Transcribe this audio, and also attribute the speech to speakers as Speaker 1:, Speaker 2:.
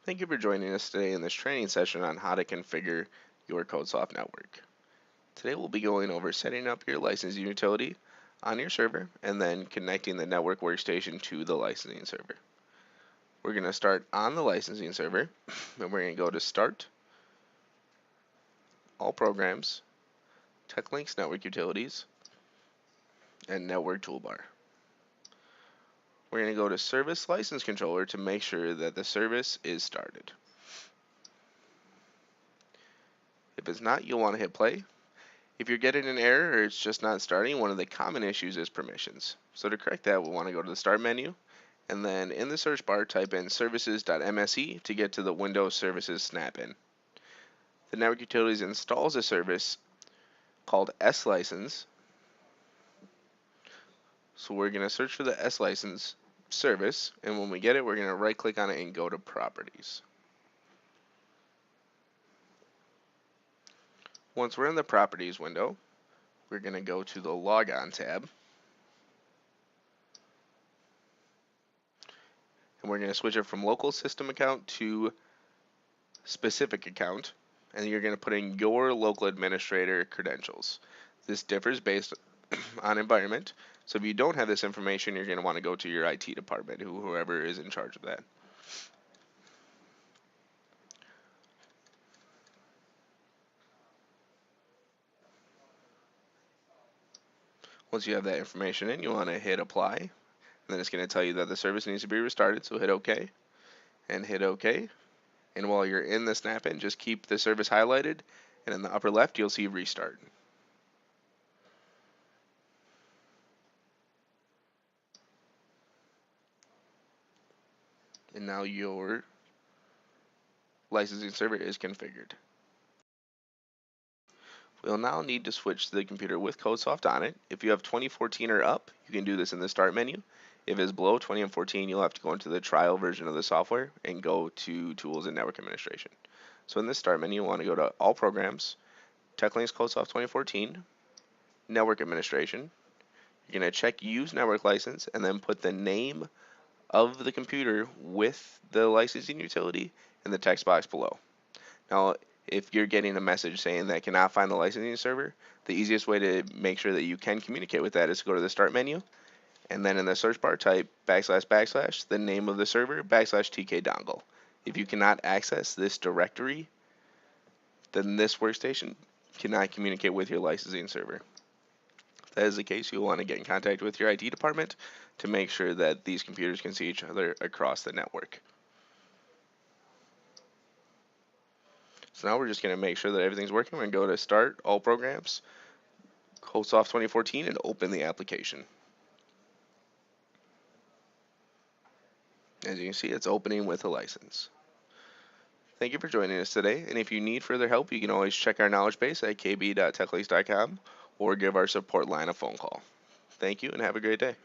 Speaker 1: Thank you for joining us today in this training session on how to configure your codesoft network. Today we'll be going over setting up your licensing utility on your server and then connecting the network workstation to the licensing server. We're going to start on the licensing server and we're going to go to Start, All Programs, Teklynx Network Utilities, and Network Toolbar. We're going to go to Service License Controller to make sure that the service is started. If it's not, you'll want to hit play. If you're getting an error or it's just not starting, one of the common issues is permissions. So to correct that, we'll want to go to the Start menu, and then in the search bar type in services.mse to get to the Windows Services snap-in. The Network Utilities installs a service called S-License. So we're going to search for the S-License service, and when we get it, we're going to right-click on it and go to Properties. Once we're in the Properties window, we're going to go to the Logon tab, and we're going to switch it from local system account to specific account, and you're going to put in your local administrator credentials. This differs based on environment, so if you don't have this information, you're going to want to go to your IT department, whoever is in charge of that. Once you have that information in, you want to hit apply, and then it's going to tell you that the service needs to be restarted, so hit OK, and hit OK. And while you're in the snap-in, just keep the service highlighted, and in the upper left, you'll see restart. And now your licensing server is configured. We'll now need to switch to the computer with codesoft on it. If you have 2014 or up, you can do this in the Start menu. If it's below 20 and 14, you'll have to go into the trial version of the software and go to Tools and Network Administration. So in the Start menu, you want to go to All Programs, Teklynx codesoft 2014, Network Administration. You're going to check Use Network License and then put the name of the computer with the licensing utility in the text box below. Now, if you're getting a message saying that cannot find the licensing server, the easiest way to make sure that you can communicate with that is to go to the Start menu, and then in the search bar type / the name of the server / TK dongle. If you cannot access this directory, then this workstation cannot communicate with your licensing server. If that is the case, you'll want to get in contact with your IT department to make sure that these computers can see each other across the network. So now we're just going to make sure that everything's working. We're going to go to Start, All Programs, codesoft 2014, and open the application. As you can see, it's opening with a license. Thank you for joining us today, and if you need further help, you can always check our knowledge base at kb.teklynx.com or give our support line a phone call. Thank you, and have a great day.